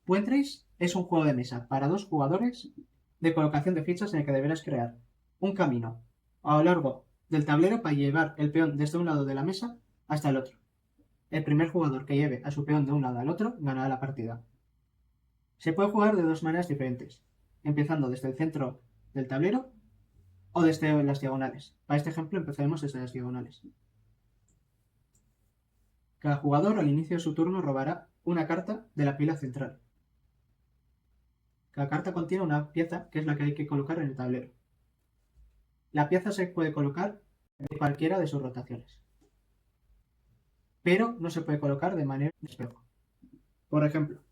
Puentrace es un juego de mesa para 2 jugadores de colocación de fichas en el que deberás crear un camino a lo largo del tablero para llevar el peón desde un lado de la mesa hasta el otro. El primer jugador que lleve a su peón de un lado al otro ganará la partida. Se puede jugar de 2 maneras diferentes, empezando desde el centro del tablero o desde las diagonales. Para este ejemplo empezaremos desde las diagonales. Cada jugador al inicio de su turno robará una carta de la pila central. Cada carta contiene una pieza que es la que hay que colocar en el tablero. La pieza se puede colocar en cualquiera de sus rotaciones, pero no se puede colocar de manera de espejo. Por ejemplo,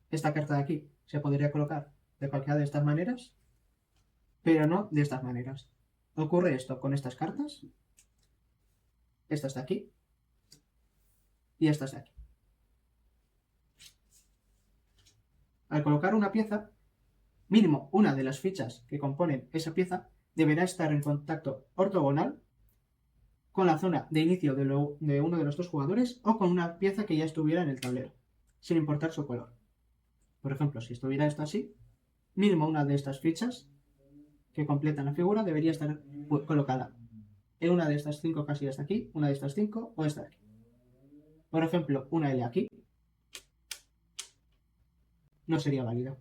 esta carta de aquí se podría colocar de cualquiera de estas maneras, pero no de estas maneras. Ocurre esto con estas cartas, estas de aquí y estas de aquí. Al colocar una pieza, mínimo una de las fichas que componen esa pieza deberá estar en contacto ortogonal con la zona de inicio de uno de los 2 jugadores o con una pieza que ya estuviera en el tablero, sin importar su color. Por ejemplo, si estuviera esto así, mínimo una de estas fichas que completan la figura debería estar colocada en una de estas 5 casillas de aquí, una de estas 5 o esta de aquí. Por ejemplo, una L aquí no sería válida.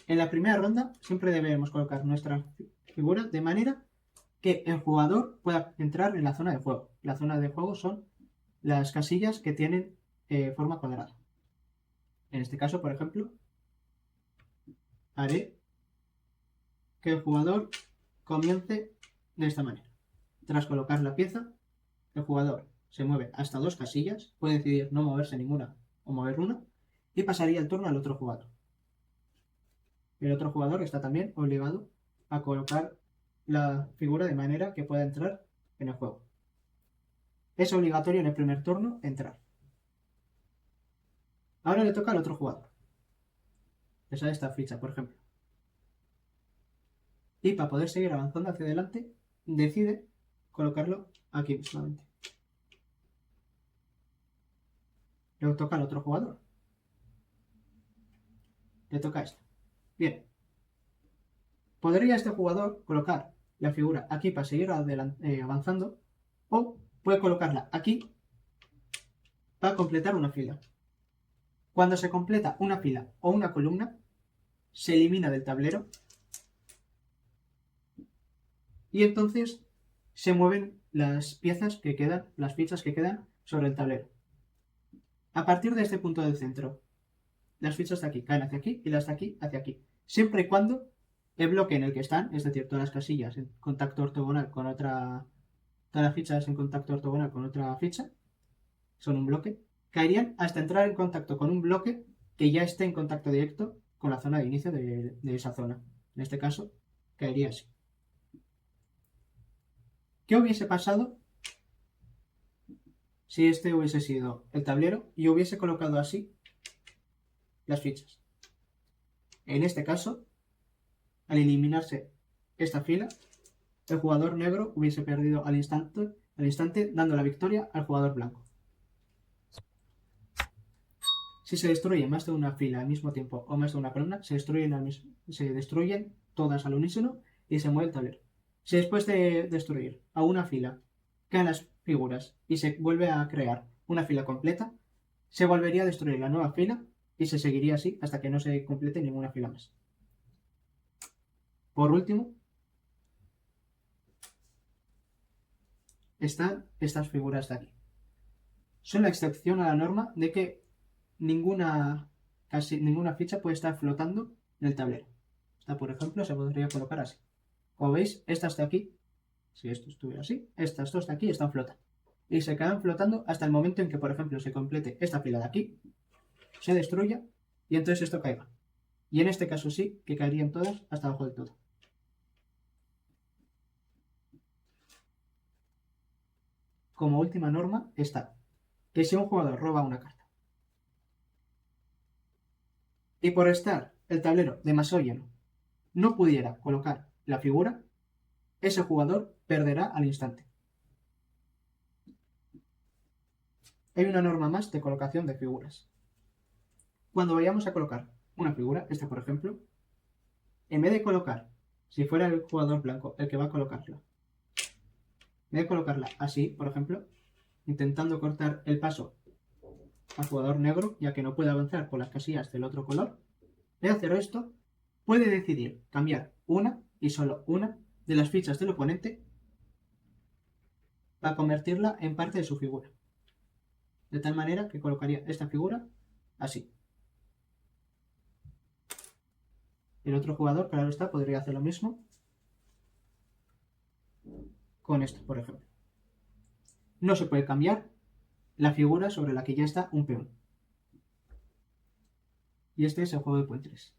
En la primera ronda siempre debemos colocar nuestra figura de manera que el jugador pueda entrar en la zona de juego. La zona de juego son las casillas que tienen forma cuadrada. En este caso, por ejemplo, haré que el jugador comience de esta manera. Tras colocar la pieza, el jugador se mueve hasta 2 casillas, puede decidir no moverse ninguna o mover una, y pasaría el turno al otro jugador. El otro jugador está también obligado a colocar la figura de manera que pueda entrar en el juego. Es obligatorio en el primer turno entrar. Ahora le toca al otro jugador. Le sale esta ficha, por ejemplo. Y para poder seguir avanzando hacia adelante, decide colocarlo aquí mismamente. Le toca al otro jugador. Le toca esto. Bien. Podría este jugador colocar la figura aquí para seguir avanzando, o puede colocarla aquí para completar una fila. Cuando se completa una fila o una columna, se elimina del tablero y entonces se mueven las piezas que quedan, las fichas que quedan sobre el tablero. A partir de este punto del centro, las fichas de aquí caen hacia aquí y las de aquí hacia aquí, siempre y cuando el bloque en el que están, es decir, todas las casillas en contacto ortogonal con otra, todas las fichas en contacto ortogonal con otra ficha, son un bloque, caerían hasta entrar en contacto con un bloque que ya esté en contacto directo con la zona de inicio de esa zona. En este caso, caería así. ¿Qué hubiese pasado si este hubiese sido el tablero y hubiese colocado así las fichas? En este caso, al eliminarse esta fila, el jugador negro hubiese perdido al instante dando la victoria al jugador blanco. Si se destruye más de una fila al mismo tiempo o más de una columna, se destruyen todas al unísono y se mueve el tablero. Si después de destruir a una fila caen las figuras y se vuelve a crear una fila completa, se volvería a destruir la nueva fila y se seguiría así hasta que no se complete ninguna fila más. Por último, están estas figuras de aquí. Son la excepción a la norma de que casi ninguna ficha puede estar flotando en el tablero. Esta, por ejemplo, se podría colocar así. Como veis, estas de aquí, si esto estuviera así, estas 2 de aquí están flotando. Y se quedan flotando hasta el momento en que, por ejemplo, se complete esta fila de aquí, se destruya y entonces esto caiga. Y en este caso sí, que caerían todas hasta abajo del todo. Como última norma está que si un jugador roba una carta y por estar el tablero demasiado lleno no pudiera colocar la figura, ese jugador perderá al instante. hay una norma más de colocación de figuras. Cuando vayamos a colocar una figura, esta por ejemplo, en vez de colocar, si fuera el jugador blanco el que va a colocarla, en vez de colocarla así, por ejemplo, intentando cortar el paso al jugador negro, ya que no puede avanzar por las casillas del otro color, de hacer esto, puede decidir cambiar una y solo una de las fichas del oponente para convertirla en parte de su figura. De tal manera que colocaría esta figura así. El otro jugador, claro está, podría hacer lo mismo con esto, por ejemplo. No se puede cambiar la figura sobre la que ya está un peón. Y este es el juego de puentes.